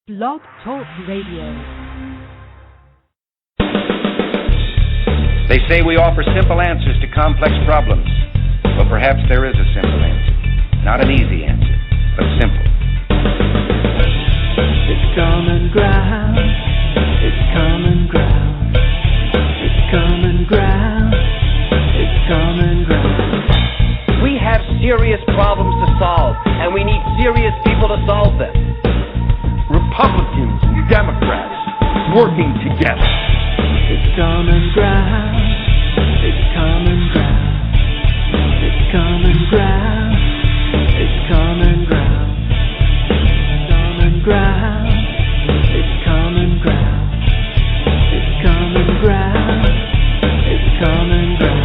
Blog Talk Radio. They say we offer simple answers to complex problems. Well, perhaps there is a simple answer. Not an easy answer, but simple. It's common ground. It's common ground. It's common ground. It's common ground. We have serious problems to solve, and we need serious people to solve them. Republicans and Democrats working together. It's common ground. It's common ground. It's common ground. It's common ground. Common ground. It's common ground. It's common ground. It's common ground.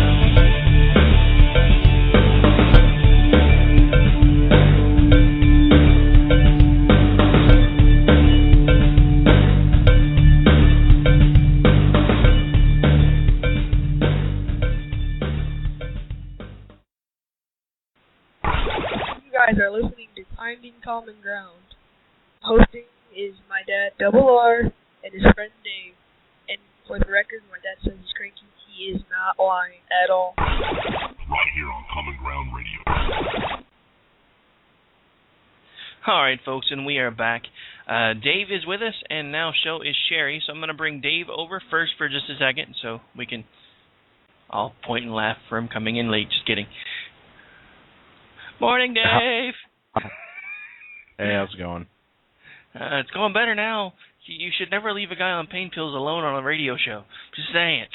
Are listening to Finding Common Ground. Hosting is my dad, Double R, and his friend Dave. And for the record, my dad says he's cranky. He is not lying at all. Right here on Common Ground Radio. Alright, folks, and we are back. Dave is with us, and now so is Sherri. So I'm going to bring Dave over first for just a second so we can all point and laugh for him coming in late. Just kidding. Morning, Dave. Hey, how's it going? It's going better now. You should never leave a guy on pain pills alone on a radio show. Just saying.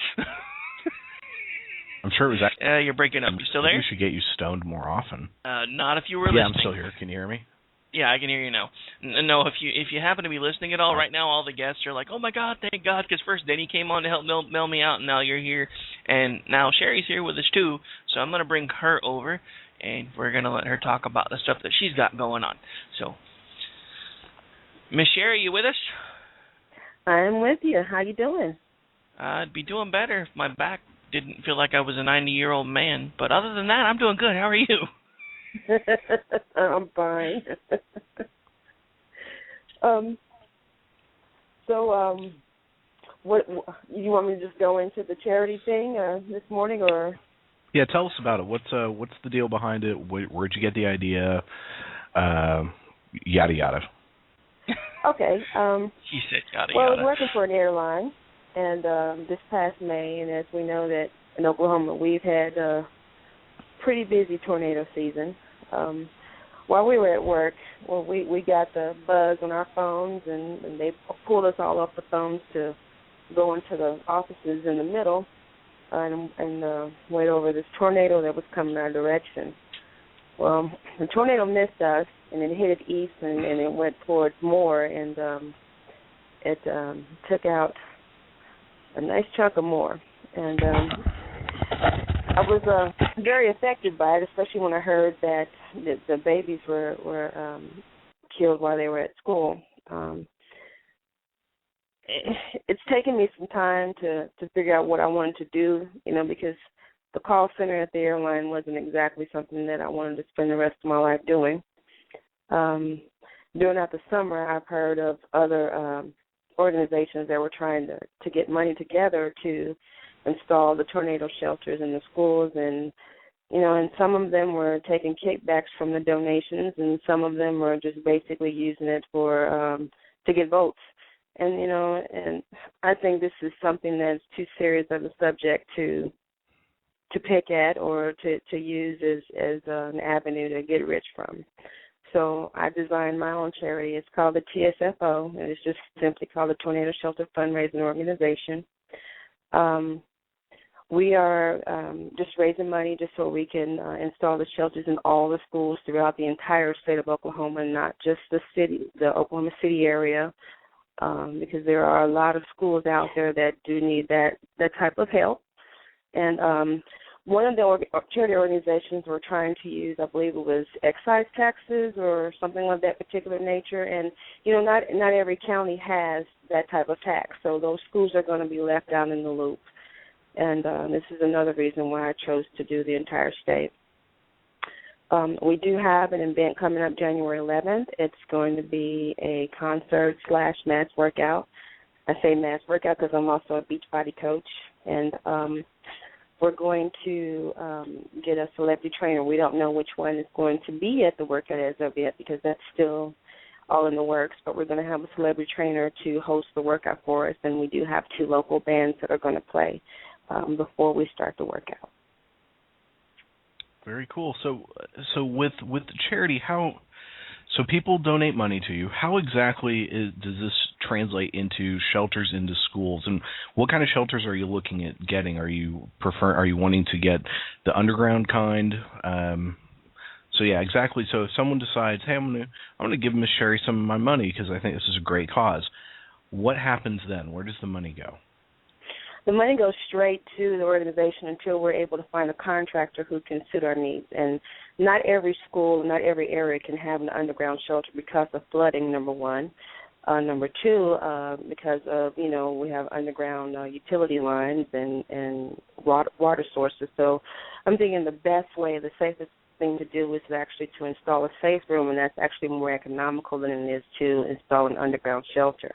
I'm sure it was actually... you're breaking up. You still there? We should get you stoned more often. Not if you were listening. Yeah, I'm still here. Can you hear me? Yeah, I can hear you now. No, if you happen to be listening at all, right now all the guests are like, oh my God, thank God, because first Denny came on to help mail me out, and now you're here. And now Sherri's here with us too, so I'm going to bring her over. And we're going to let her talk about the stuff that she's got going on. So, Miss Sherri, you with us? I'm with you. How you doing? I'd be doing better if my back didn't feel like I was a 90-year-old man. But other than that, I'm doing good. How are you? I'm fine. What you want me to just go into the charity thing this morning, or? Yeah, tell us about it. What's the deal behind it? Where'd you get the idea? Yada yada. Okay. She said yada well, I yada. was working for an airline, and this past May, and as we know that in Oklahoma we've had a pretty busy tornado season. While we were at work, we got the buzz on our phones, and they pulled us all off the phones to go into the offices in the middle. And wait over this tornado that was coming our direction. Well, the tornado missed us, and it hit it east, and it went towards Moore, and it took out a nice chunk of Moore. And I was very affected by it, especially when I heard that the babies were killed while they were at school. It's taken me some time to figure out what I wanted to do, because the call center at the airline wasn't exactly something that I wanted to spend the rest of my life doing. During the summer, I've heard of other organizations that were trying to get money together to install the tornado shelters in the schools, and some of them were taking kickbacks from the donations, and some of them were just basically using it for to get votes. And, and I think this is something that's too serious of a subject to pick at or to use as an avenue to get rich from. So I designed my own charity. It's called the TSFO, and it's just simply called the Tornado Shelter Fundraising Organization. We are just raising money just so we can install the shelters in all the schools throughout the entire state of Oklahoma, not just the Oklahoma City area. Because there are a lot of schools out there that do need that type of help. And one of the charity organizations were trying to use, I believe it was excise taxes or something of that particular nature. And, not every county has that type of tax. So those schools are going to be left out in the loop. And this is another reason why I chose to do the entire state. We do have an event coming up January 11th. It's going to be a concert/mass workout. I say mass workout because I'm also a Beachbody coach, and we're going to get a celebrity trainer. We don't know which one is going to be at the workout as of yet because that's still all in the works, but we're going to have a celebrity trainer to host the workout for us, and we do have 2 local bands that are going to play before we start the workout. Very cool. So with the charity, so people donate money to you. How exactly does this translate into shelters, into schools, and what kind of shelters are you looking at getting? Are you wanting to get the underground kind? So yeah, exactly. So if someone decides, hey, I'm gonna give Miss Sherri some of my money because I think this is a great cause, what happens then? Where does the money go? The money goes straight to the organization until we're able to find a contractor who can suit our needs. And not every school, not every area can have an underground shelter because of flooding, number one. Number two, because of, we have underground utility lines and water sources. So I'm thinking the best way, the safest thing to do is actually to install a safe room, and that's actually more economical than it is to install an underground shelter.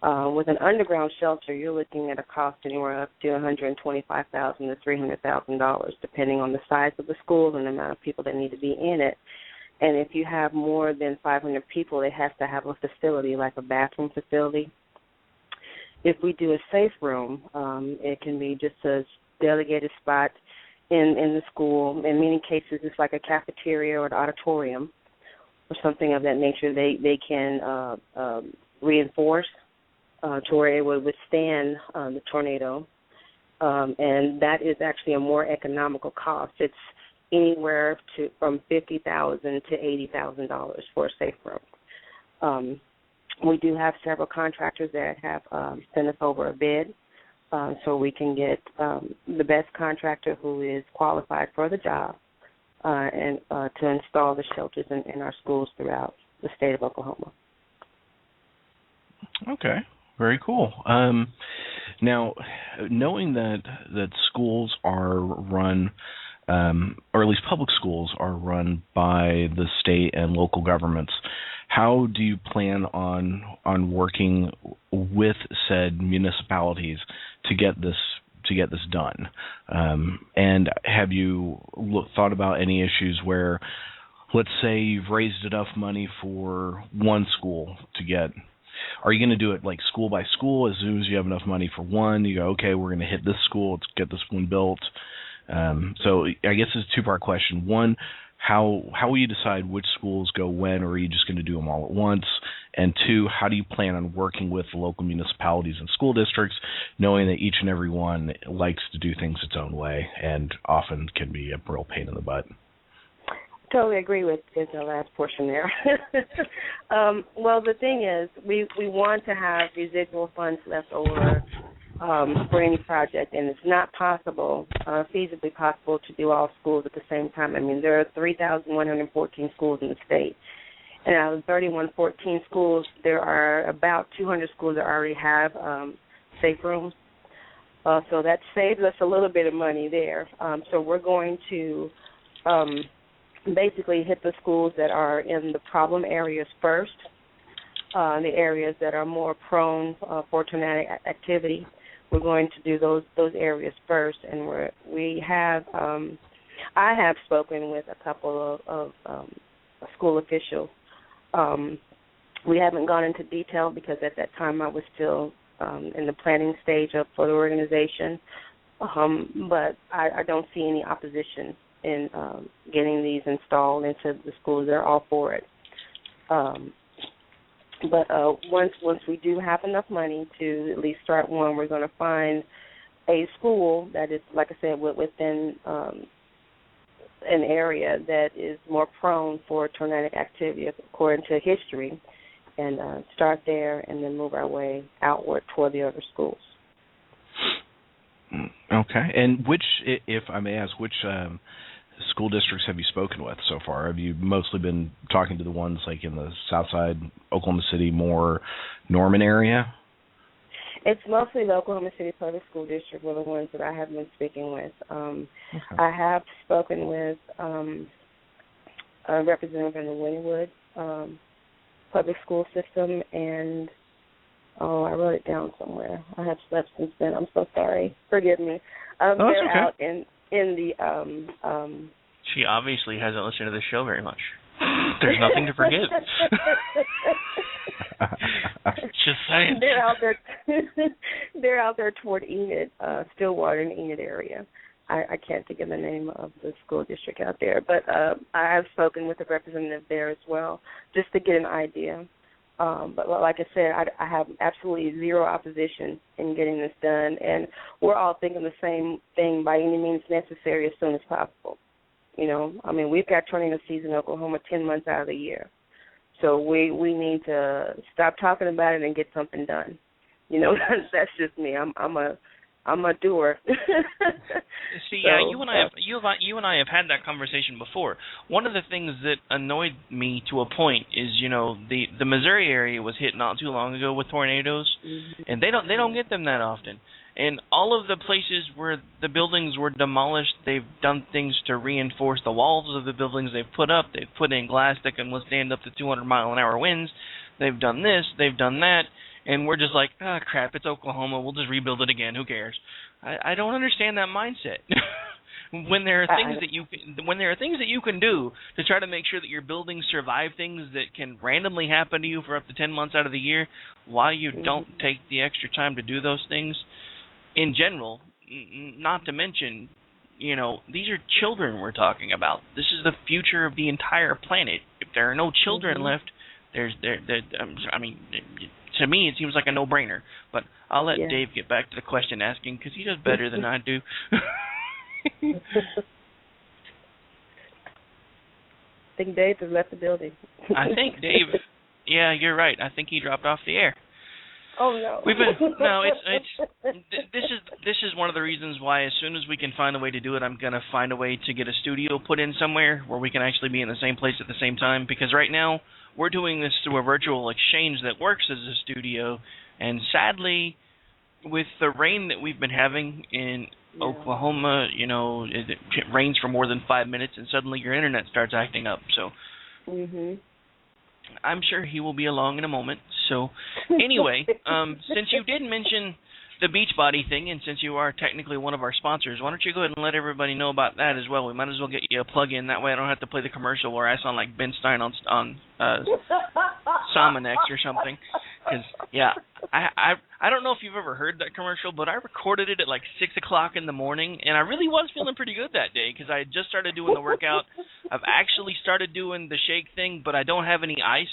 With an underground shelter, you're looking at a cost anywhere up to $125,000 to $300,000, depending on the size of the school and the amount of people that need to be in it. And if you have more than 500 people, it has to have a facility, like a bathroom facility. If we do a safe room, it can be just a delegated spot in the school. In many cases, it's like a cafeteria or an auditorium or something of that nature. They can reinforce to where it would withstand the tornado, and that is actually a more economical cost. It's anywhere from $50,000 to $80,000 for a safe room. We do have several contractors that have sent us over a bid, so we can get the best contractor who is qualified for the job and to install the shelters in our schools throughout the state of Oklahoma. Okay. Very cool. Now, knowing that schools are run, or at least public schools are run by the state and local governments, how do you plan on working with said municipalities to get this done? And have you thought about any issues where, let's say, you've raised enough money for one school to get? Are you going to do it like school by school? As soon as you have enough money for one, you go, okay, we're going to hit this school, let's get this one built. So I guess it's a two-part question. One, how will you decide which schools go when, or are you just going to do them all at once? And two, how do you plan on working with the local municipalities and school districts, knowing that each and every one likes to do things its own way and often can be a real pain in the butt? Totally agree with the last portion there. Well, the thing is, we want to have residual funds left over for any project, and it's not possible, feasibly possible, to do all schools at the same time. I mean, there are 3,114 schools in the state, and out of 3,114 schools, there are about 200 schools that already have safe rooms. So that saves us a little bit of money there. So we're going to basically hit the schools that are in the problem areas first, the areas that are more prone for tornadic activity. We're going to do those areas first, and I have spoken with a couple of school officials. We haven't gone into detail because at that time I was still in the planning stage for the organization, but I don't see any opposition in getting these installed into the schools. They're all for it. But once we do have enough money to at least start one, we're going to find a school that is, like I said, within an area that is more prone for tornadic activity according to history, and start there and then move our way outward toward the other schools. Okay. And which, if I may ask, which school districts have you spoken with so far? Have you mostly been talking to the ones like in the Southside, Oklahoma City, more Norman area? It's mostly the Oklahoma City Public School District were the ones that I have been speaking with. Okay. I have spoken with a representative in the Wynwood public school system, and I wrote it down somewhere. I have slept since then. I'm so sorry. Forgive me. They're okay. out in the She obviously hasn't listened to this show very much. There's nothing to forgive. Just saying. They're out there. They're out there toward Enid, Stillwater and Enid area. I can't think of the name of the school district out there, but I have spoken with a representative there as well, just to get an idea. But like I said, I have absolutely zero opposition in getting this done, and we're all thinking the same thing, by any means necessary, as soon as possible. You know, I mean, we've got tornado season in Oklahoma 10 months out of the year, so we need to stop talking about it and get something done. You know, that's just me. I'm a doer. See, you and I have had that conversation before. One of the things that annoyed me to a point is, you know, the Missouri area was hit not too long ago with tornadoes, and they don't get them that often. And all of the places where the buildings were demolished, they've done things to reinforce the walls of the buildings they've put up. They've put in glass that can withstand up to 200-mile-an-hour winds. They've done this. They've done that. And we're just like, crap, it's Oklahoma. We'll just rebuild it again. Who cares? I don't understand that mindset. When there are things that you can do to try to make sure that your buildings survive things that can randomly happen to you for up to 10 months out of the year, why you don't take the extra time to do those things in general, not to mention, you know, these are children we're talking about. This is the future of the entire planet. If there are no children left, I mean, to me, it seems like a no-brainer. But I'll let Dave get back to the question asking, because he does better than I do. I think Dave has left the building. I think Dave. Yeah, you're right. I think he dropped off the air. Oh no. This is one of the reasons why, as soon as we can find a way to do it, I'm gonna find a way to get a studio put in somewhere where we can actually be in the same place at the same time. Because right now we're doing this through a virtual exchange that works as a studio, and sadly, with the rain that we've been having in Oklahoma, you know, it rains for more than 5 minutes, and suddenly your internet starts acting up. So. I'm sure he will be along in a moment. So, anyway, since you did mention the Beachbody thing, and since you are technically one of our sponsors, why don't you go ahead and let everybody know about that as well? We might as well get you a plug-in. That way I don't have to play the commercial where I sound like Ben Stein on Somanex or something. Because, yeah, I don't know if you've ever heard that commercial, but I recorded it at like 6 o'clock in the morning, and I really was feeling pretty good that day because I had just started doing the workout. I've actually started doing the shake thing, but I don't have any ice.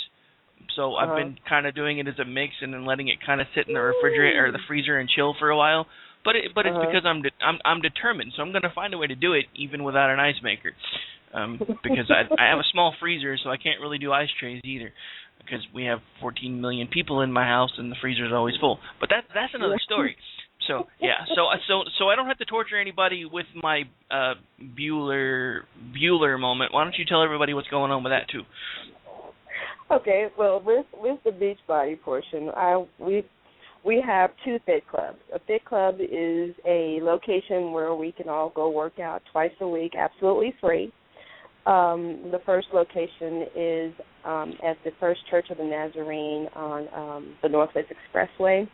So I've been kind of doing it as a mix and then letting it kind of sit in the refrigerator or the freezer and chill for a while. But it's because I'm determined, so I'm going to find a way to do it even without an ice maker. Because I have a small freezer, so I can't really do ice trays either. Because we have 14 million people in my house and the freezer is always full. But that's another story. So yeah, so I don't have to torture anybody with my Bueller moment. Why don't you tell everybody what's going on with that too? Okay, well, with the Beachbody portion, we have two fit clubs. A fit club is a location where we can all go work out twice a week, absolutely free. The first location is at the First Church of the Nazarene on the Northwest Expressway,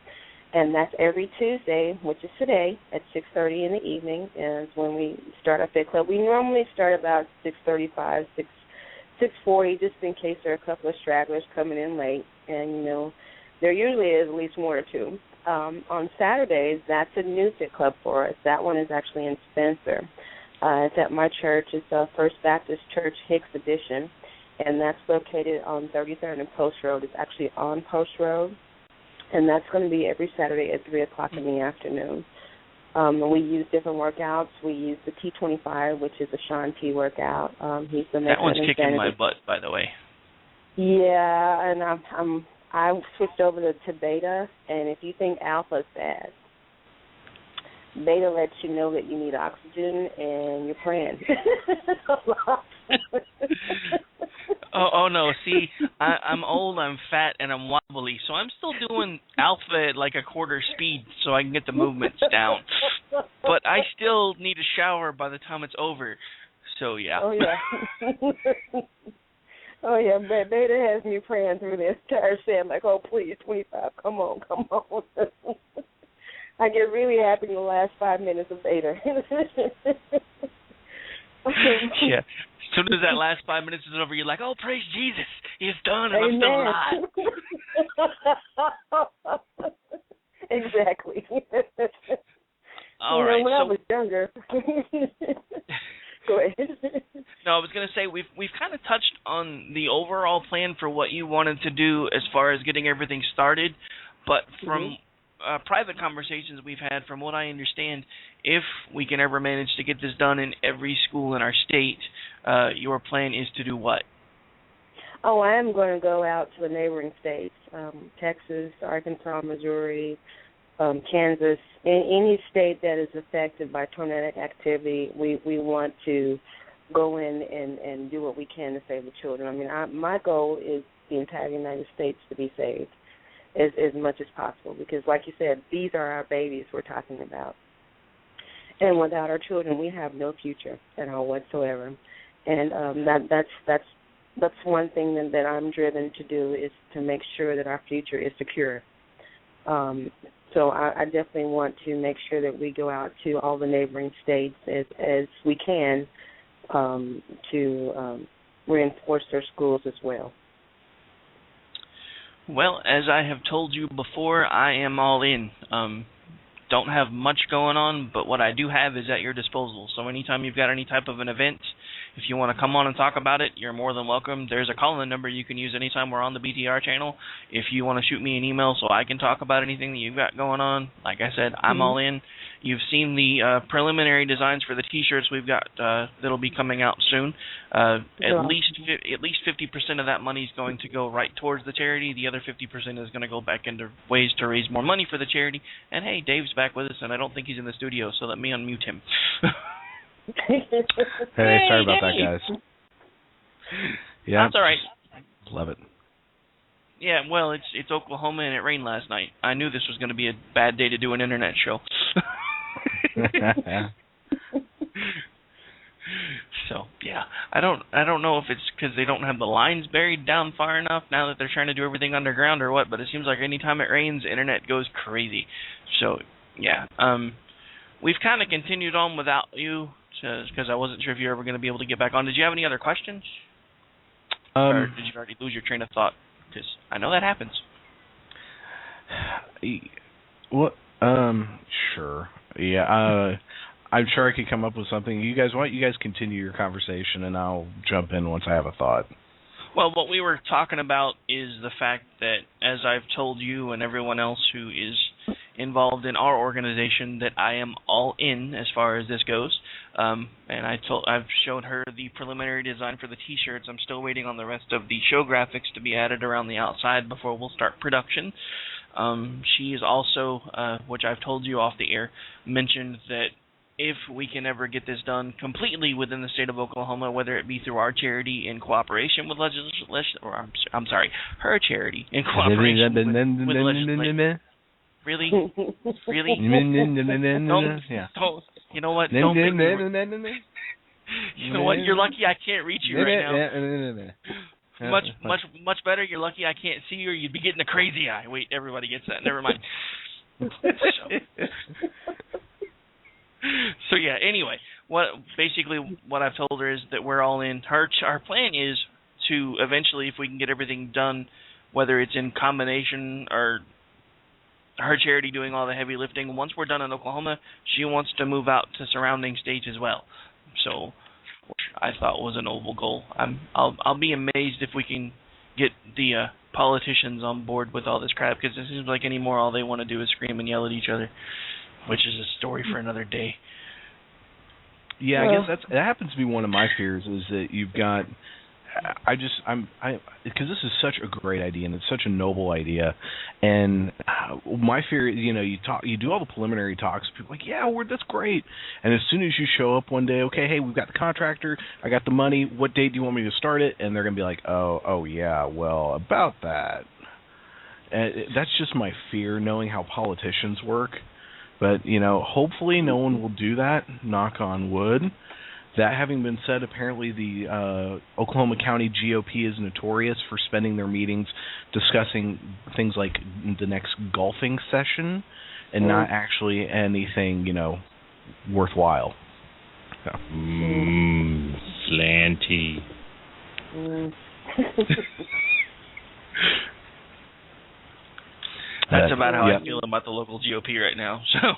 and that's every Tuesday, which is today, at 6:30 in the evening, is when we start our fit club. We normally start about 6:35, 6:40, just in case there are a couple of stragglers coming in late, and, you know, there usually is at least one or two. On Saturdays, that's a new fit club for us. That one is actually in Spencer. It's at my church. It's First Baptist Church Hicks Edition, and that's located on 33rd and Post Road. It's actually on Post Road, and that's going to be every Saturday at 3 o'clock in the afternoon. We use different workouts. We use the T25, which is a Sean T workout. He's the that one's kicking my butt, by the way. Yeah, and I switched over to Beta, and if you think Alpha's bad, Beta lets you know that you need oxygen, and you're praying. Oh no! See, I'm old, I'm fat, and I'm wobbly, so I'm still doing Alpha at like a quarter speed so I can get the movements down. But I still need a shower by the time it's over. So yeah. Oh yeah. Oh, yeah, Beta has me praying through the entire set, like, oh, please, 25, come on. I get really happy in the last 5 minutes of Beta. Yeah. As soon as that last 5 minutes is over, you're like, oh, praise Jesus, he's done, and Amen. I'm still alive. Exactly. All right. When I was younger. Go ahead. No, I was going to say we've kind of touched on the overall plan for what you wanted to do as far as getting everything started, but from private conversations we've had, from what I understand, if we can ever manage to get this done in every school in our state, your plan is to do what? Oh, I am going to go out to the neighboring states, Texas, Arkansas, Missouri, Kansas, any state that is affected by tornadic activity. We want to go in and do what we can to save the children. I mean, my goal is the entire United States to be saved as much as possible, because, like you said, these are our babies we're talking about. And without our children, we have no future at all whatsoever. And that's one thing that I'm driven to do, is to make sure that our future is secure. So I definitely want to make sure that we go out to all the neighboring states as we can to reinforce their schools as well. Well, as I have told you before, I am all in. Don't have much going on, but what I do have is at your disposal. So anytime you've got any type of an event, if you want to come on and talk about it, you're more than welcome. There's a call-in number you can use anytime we're on the BTR channel. If you want to shoot me an email so I can talk about anything that you've got going on, like I said, I'm all in. You've seen the preliminary designs for the T-shirts we've got that'll be coming out soon. At least 50% of that money is going to go right towards the charity. The other 50% is going to go back into ways to raise more money for the charity. And hey, Dave's back with us, and I don't think he's in the studio, so let me unmute him. Hey, sorry about that, guys. Yeah, that's all right. Love it. Yeah, well, it's Oklahoma, and it rained last night. I knew this was going to be a bad day to do an internet show. So yeah, I don't know if it's because they don't have the lines buried down far enough now that they're trying to do everything underground or what. But it seems like anytime it rains, the internet goes crazy. So yeah, we've kind of continued on without you because I wasn't sure if you were ever going to be able to get back on. Did you have any other questions? Or did you already lose your train of thought? Because I know that happens. What? Sure. Yeah. I'm sure I could come up with something. You guys, why don't you guys continue your conversation, and I'll jump in once I have a thought. Well, what we were talking about is the fact that, as I've told you and everyone else who is involved in our organization, that I am all in as far as this goes. And I've showed her the preliminary design for the T-shirts. I'm still waiting on the rest of the show graphics to be added around the outside before we'll start production. She is also, which I've told you off the air, mentioned that if we can ever get this done completely within the state of Oklahoma, whether it be through our charity in cooperation with her charity in cooperation with legislation. Really? Really? Don't. You know what? Don't make me You know what? You're lucky I can't reach you right now. Much better. You're lucky I can't see you, or you'd be getting a crazy eye. Wait, everybody gets that. Never mind. So yeah. Anyway, what I've told her is that we're all in. Our plan is to eventually, if we can get everything done, whether it's in combination or her charity doing all the heavy lifting, once we're done in Oklahoma, she wants to move out to surrounding states as well. So, which I thought was a noble goal. I'll be amazed if we can get the politicians on board with all this crap, because it seems like anymore all they want to do is scream and yell at each other, which is a story for another day. Yeah, I guess that happens to be one of my fears, is that you've got. Because this is such a great idea and it's such a noble idea, and my fear is, you do all the preliminary talks, people are like, yeah, that's great, and as soon as you show up one day, okay, hey, we've got the contractor, I got the money, what date do you want me to start it? And they're gonna be like, oh yeah, well, about that. And that's just my fear, knowing how politicians work. But hopefully no one will do that, knock on wood. That having been said, apparently the Oklahoma County GOP is notorious for spending their meetings discussing things like the next golfing session and not actually anything, worthwhile. So. Slanty. That's about how I feel about the local GOP right now. So.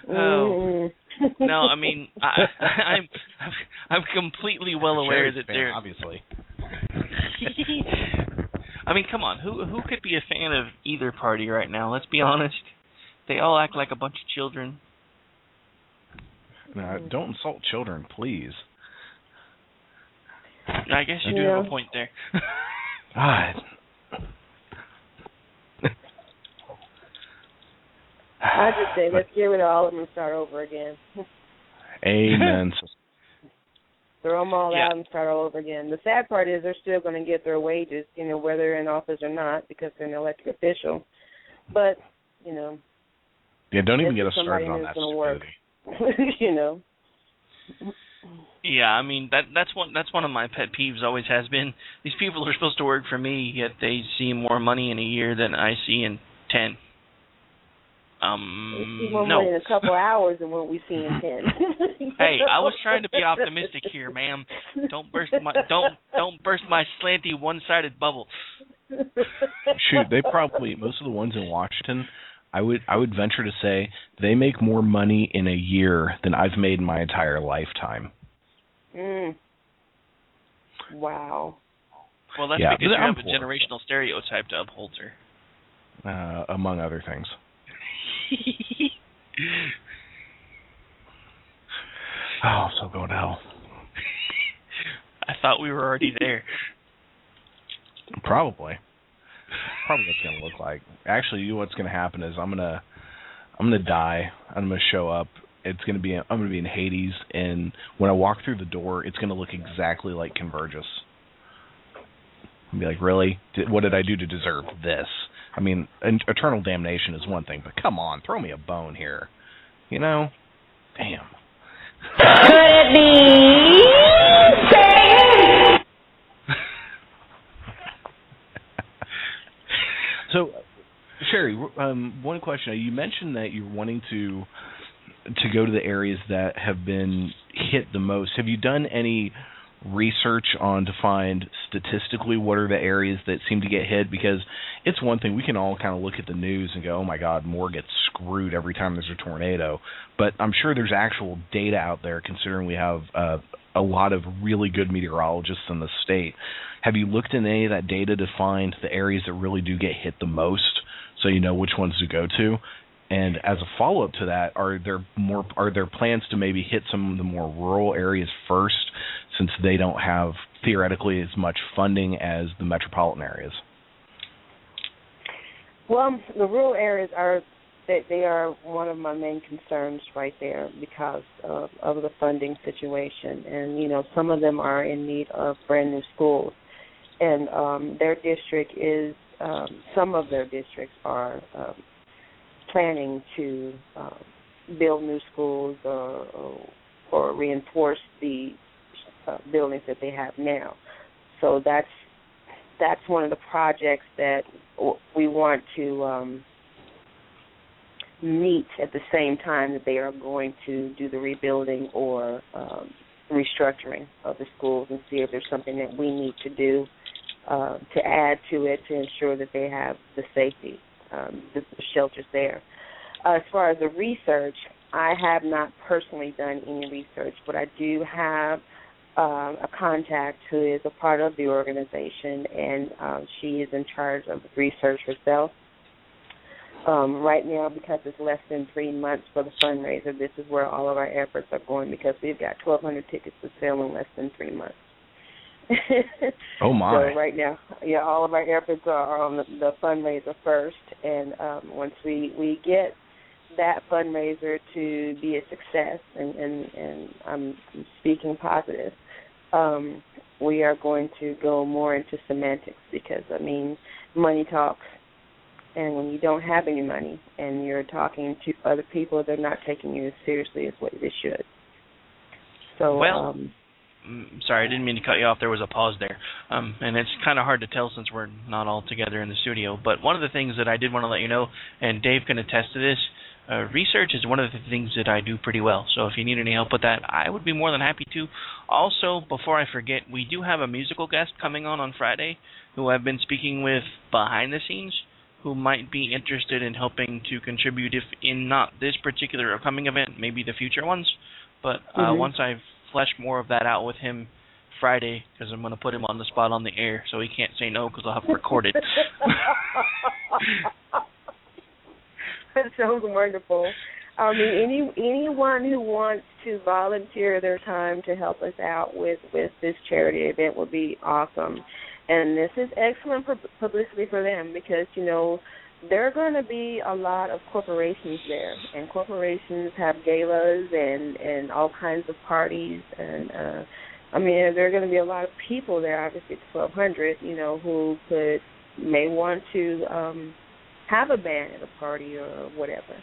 Oh no! I mean, I'm completely well aware that they're obviously. I mean, come on, who could be a fan of either party right now? Let's be honest. They all act like a bunch of children. Don't insult children, please. I guess you do have a point there. God. I just say, let's get rid of all of them and start over again. Amen. Throw them all out and start all over again. The sad part is they're still going to get their wages, whether they're in office or not, because they're an elected official. But, yeah, don't even get us started on that stupidity. Yeah, I mean that's one of my pet peeves. Always has been. These people are supposed to work for me, yet they see more money in a year than I see in 10. We see more money in a couple hours than what we see in 10. Hey, I was trying to be optimistic here, ma'am. Don't burst my slanty one-sided bubble. Shoot, they probably, most of the ones in Washington, I would venture to say they make more money in a year than I've made in my entire lifetime. Wow. Well, that's because you have a generational stereotype to uphold, sir. Among other things. Oh, I'm so going to hell. I thought we were already there. Probably what it's going to look like. Actually, what's going to happen is I'm going to die. I'm going to show up. I'm going to be in Hades, and when I walk through the door, it's going to look exactly like Convergys. I'll be like, really? What did I do to deserve this? I mean, eternal damnation is one thing, but come on, throw me a bone here. Damn. Could it be? So, Sherri, one question. You mentioned that you're wanting to go to the areas that have been hit the most. Have you done any research on to find statistically what are the areas that seem to get hit? Because it's one thing, we can all kind of look at the news and go, oh my God, more gets screwed every time there's a tornado. But I'm sure there's actual data out there, considering we have a lot of really good meteorologists in the state. Have you looked in any of that data to find the areas that really do get hit the most, so you know which ones to go to? And as a follow-up to that, are there plans to maybe hit some of the more rural areas first, since they don't have theoretically as much funding as the metropolitan areas? Well, the rural areas are one of my main concerns right there because of the funding situation, and some of them are in need of brand new schools, and their district is some of their districts are planning to build new schools or reinforce the buildings that they have now. So that's one of the projects that we want to meet at the same time that they are going to do the rebuilding or restructuring of the schools, and see if there's something that we need to do to add to it to ensure that they have the safety, the shelters there. As far as the research, I have not personally done any research, but I do have a contact who is a part of the organization, and she is in charge of the research herself. Right now, because it's less than 3 months for the fundraiser, this is where all of our efforts are going, because we've got 1,200 tickets to sell in less than 3 months. Oh, my. So right now, all of our efforts are on the fundraiser first, and once we get that fundraiser to be a success, and I'm speaking positive, we are going to go more into semantics, because, money talks, And when you don't have any money and you're talking to other people, they're not taking you as seriously as what they should. So, sorry, I didn't mean to cut you off. There was a pause there. And it's kind of hard to tell since we're not all together in the studio. But one of the things that I did want to let you know, and Dave can attest to this, research is one of the things that I do pretty well. So if you need any help with that, I would be more than happy to. Also, before I forget, we do have a musical guest coming on Friday who I've been speaking with behind the scenes, who might be interested in helping to contribute, if in not this particular upcoming event, maybe the future ones. But once I've fleshed more of that out with him Friday, because I'm going to put him on the spot on the air, so he can't say no because I'll have to record it. That sounds wonderful. I mean, anyone who wants to volunteer their time to help us out with this charity event would be awesome. And this is excellent publicity for them because, you know, there are going to be a lot of corporations there. And corporations have galas and all kinds of parties. And, I mean, there are going to be a lot of people there, obviously, 1,200, you know, who may want to have a band at a party or whatever.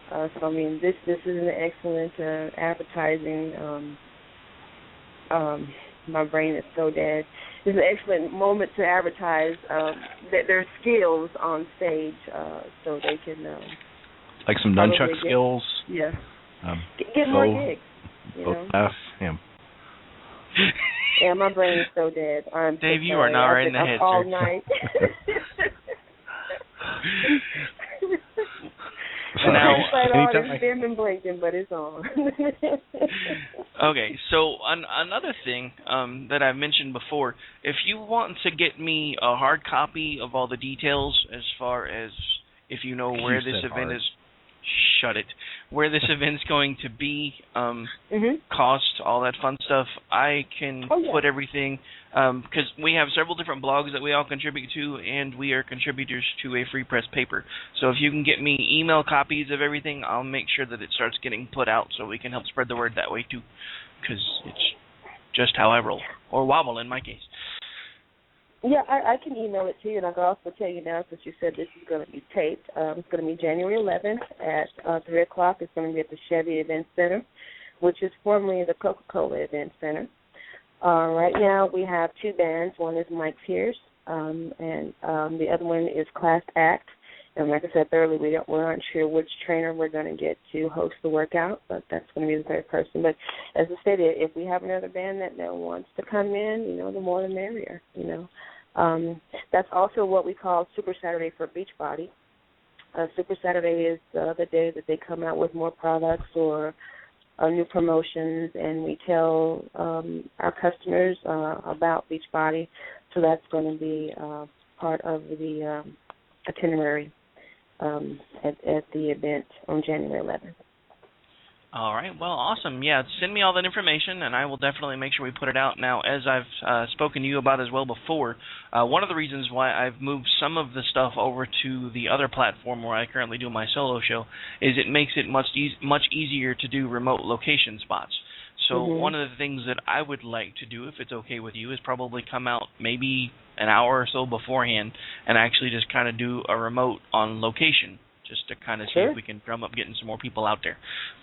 So, I mean, this is an excellent advertising. My brain is so dead. It's an excellent moment to advertise their skills on stage, so they can like some nunchuck skills. Yeah. Get more gigs. You know? Yeah, my brain is so dead. Dave, you are not right in the head, all sir. night. Now, it's been blinking, but it's on. Okay, so another thing that I've mentioned before, if you want to get me a hard copy of all the details as far as if you know where this event is, where this event's going to be, cost, all that fun stuff, I can put everything, because we have several different blogs that we all contribute to, and we are contributors to a free press paper. So if you can get me email copies of everything, I'll make sure that it starts getting put out so we can help spread the word that way too, because it's just how I roll, or wobble in my case. Yeah, I can email it to you, and I can also tell you now, since you said this is going to be taped, it's going to be January 11th at 3 o'clock. It's going to be at the Chevy Event Center, which is formerly the Coca-Cola Event Center. Right now we have two bands. One is Mike Pierce, and the other one is Class Act. And like I said earlier, we aren't sure which trainer we're going to get to host the workout, but that's going to be the third person. But as I said, if we have another band that wants to come in, you know, the more the merrier, you know. That's also what we call Super Saturday for Beachbody. Super Saturday is the day that they come out with more products or new promotions, and we tell our customers about Beachbody. So that's going to be part of the itinerary at the event on January 11th. All right. Well, awesome. Yeah, send me all that information, and I will definitely make sure we put it out. Now, as I've spoken to you about as well before, one of the reasons why I've moved some of the stuff over to the other platform where I currently do my solo show is it makes it much easier to do remote location spots. So one of the things that I would like to do, if it's okay with you, is probably come out maybe an hour or so beforehand and actually just kind of do a remote on location, just to kind of see if we can drum up getting some more people out there.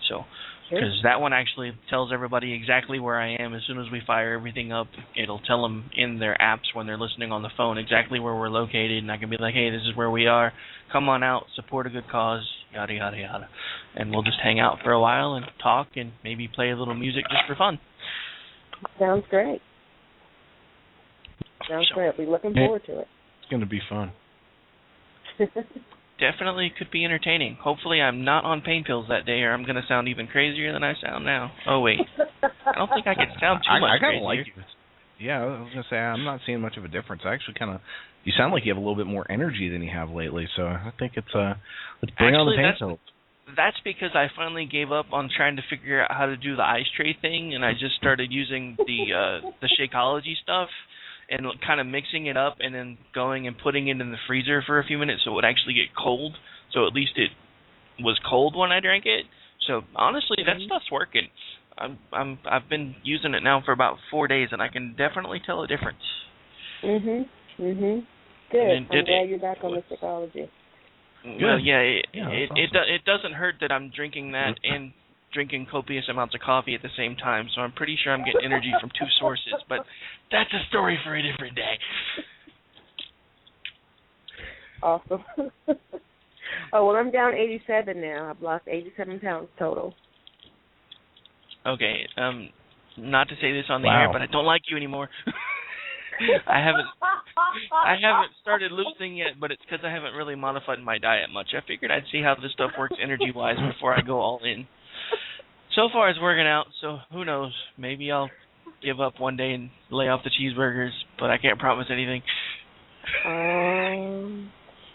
So, because that one actually tells everybody exactly where I am. As soon as we fire everything up, it'll tell them in their apps when they're listening on the phone exactly where we're located, and I can be like, hey, this is where we are. Come on out, support a good cause, yada, yada, yada. And we'll just hang out for a while and talk and maybe play a little music just for fun. Sounds great. Sounds great. We're looking forward to it. It's going to be fun. Definitely could be entertaining. Hopefully I'm not on pain pills that day, or I'm going to sound even crazier than I sound now. Oh, wait. I don't think I can sound too much crazier. I kind of like you. Yeah, I was going to say, I'm not seeing much of a difference. I actually kind of, you sound like you have a little bit more energy than you have lately, so I think it's, let's bring on the pain pills. That's because I finally gave up on trying to figure out how to do the ice tray thing, and I just started using the Shakeology stuff and kind of mixing it up and then going and putting it in the freezer for a few minutes so it would actually get cold. So at least it was cold when I drank it. So honestly, that stuff's working. I've been using it now for about 4 days, and I can definitely tell a difference. Good. I'm glad you're back on the Shakeology. Well, yeah, awesome. It doesn't hurt that I'm drinking that and drinking copious amounts of coffee at the same time, so I'm pretty sure I'm getting energy from two sources, but that's a story for a different day. Awesome. Oh, well, I'm down 87 now. I've lost 87 pounds total. Okay, not to say this on the air, but I don't like you anymore. I haven't started losing yet, but it's because I haven't really modified my diet much. I figured I'd see how this stuff works energy-wise before I go all in. So far, it's working out, so who knows? Maybe I'll give up one day and lay off the cheeseburgers, but I can't promise anything.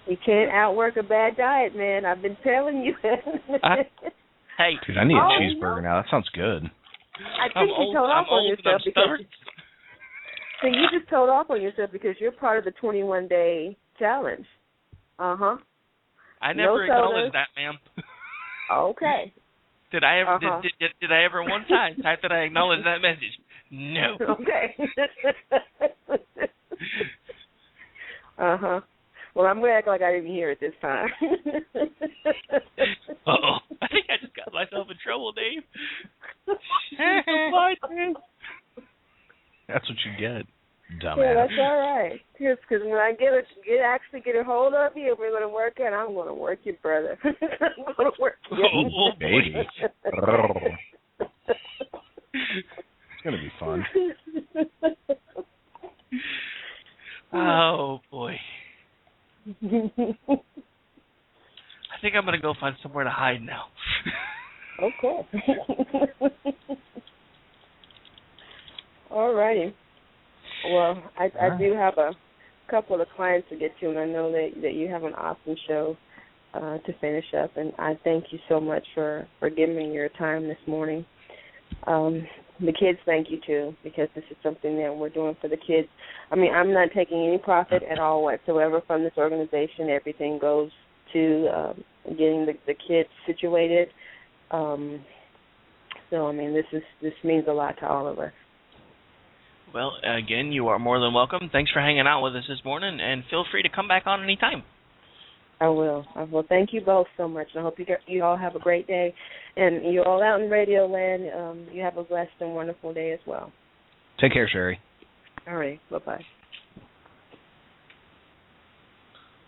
You can't outwork a bad diet, man. I've been telling you. Hey, dude, I need a cheeseburger now. That sounds good. I think you told off on yourself because so you just told off on yourself because you're part of the 21-day challenge. Uh-huh. I never acknowledged that, ma'am. Okay. Did I ever did I ever one time type that I acknowledged that message? No. Okay. Uh-huh. Well, I'm going to act like I didn't hear it this time. Uh-oh. I think I just got myself in trouble, Dave. That's what you get, dumbass. Yeah, that's all right. Because when I get a hold of you, we're going to work it. I'm going to work you, brother. I'm going to work you. Oh, baby. It's going to be fun. Oh, boy. I think I'm going to go find somewhere to hide now. Okay. All righty. Well, I do have a couple of clients to get to, and I know that you have an awesome show to finish up, and I thank you so much for giving me your time this morning. The kids thank you, too, because this is something that we're doing for the kids. I mean, I'm not taking any profit at all whatsoever from this organization. Everything goes to getting the kids situated. So, I mean, this means a lot to all of us. Well, again, you are more than welcome. Thanks for hanging out with us this morning, and feel free to come back on anytime. I will. Thank you both so much. I hope you all have a great day. And you all out in Radio Land, you have a blessed and wonderful day as well. Take care, Sherri. All right. Bye-bye.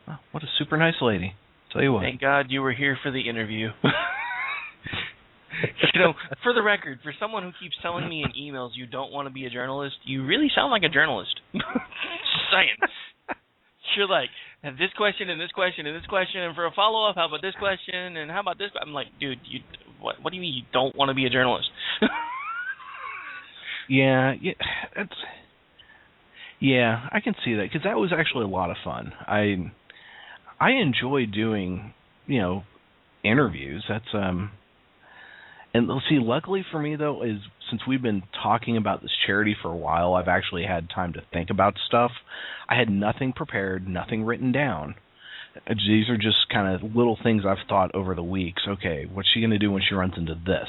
Oh, what a super nice lady. Tell you what. Thank God you were here for the interview. For the record, for someone who keeps telling me in emails you don't want to be a journalist, you really sound like a journalist. Just saying. You're like, and this question, and this question, and this question, and for a follow-up, how about this question, and how about this? I'm like, dude, what do you mean you don't want to be a journalist? Yeah, I can see that, because that was actually a lot of fun. I enjoy doing, interviews. That's and see, luckily for me though, is since we've been talking about this charity for a while, I've actually had time to think about stuff. I had nothing prepared, nothing written down. These are just kind of little things I've thought over the weeks. Okay, what's she going to do when she runs into this?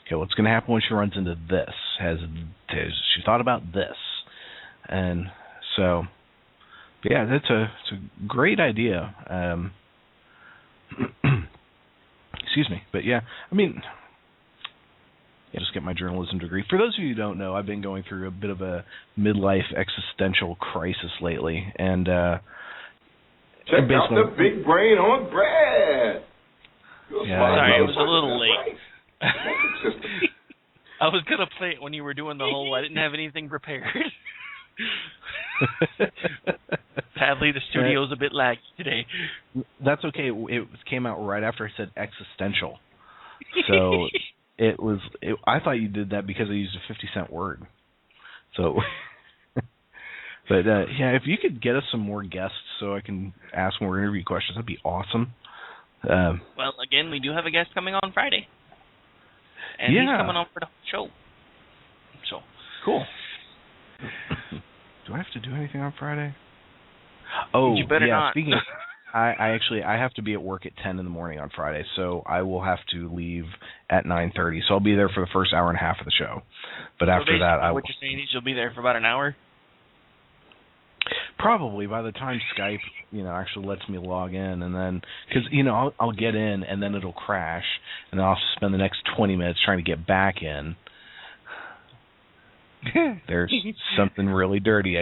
Okay, what's going to happen when she runs into this? Has she thought about this? And so, yeah, it's a great idea. Excuse me, but yeah, I mean, just get my journalism degree. For those of you who don't know, I've been going through a bit of a midlife existential crisis lately, and check out the Big Brain on Bread. Sorry, it was a little late. I was going to play it when you were doing the whole I didn't have anything prepared. Sadly, the studio's a bit laggy today. That's okay. It came out right after I said existential. So I thought you did that because I used a 50-cent word. So, but yeah, if you could get us some more guests so I can ask more interview questions, that'd be awesome. Well, again, we do have a guest coming on Friday. And he's coming on for the show. So cool. Do I have to do anything on Friday? Oh, you better not. Speaking of, I have to be at work at 10 in the morning on Friday, so I will have to leave at 9:30. So I'll be there for the first hour and a half of the show. But so after that, what you're saying is you'll be there for about an hour? Probably by the time Skype, actually lets me log in, and then because I'll get in and then it'll crash, and I'll have to spend the next 20 minutes trying to get back in. There's something really dirty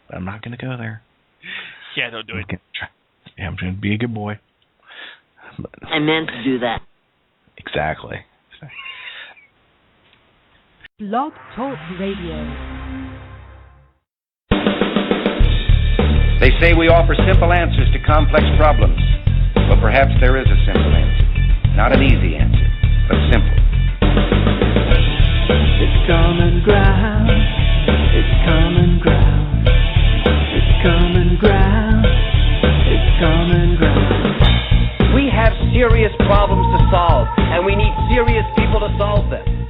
but I'm not going to go there. Yeah, don't do it. I'm going to be a good boy. I meant to do that. Exactly. Blog Talk Radio. They say we offer simple answers to complex problems, but perhaps there is a simple answer. Not an easy answer, but simple. It's common ground. It's common ground. It's common ground. It's common ground. We have serious problems to solve, and we need serious people to solve them.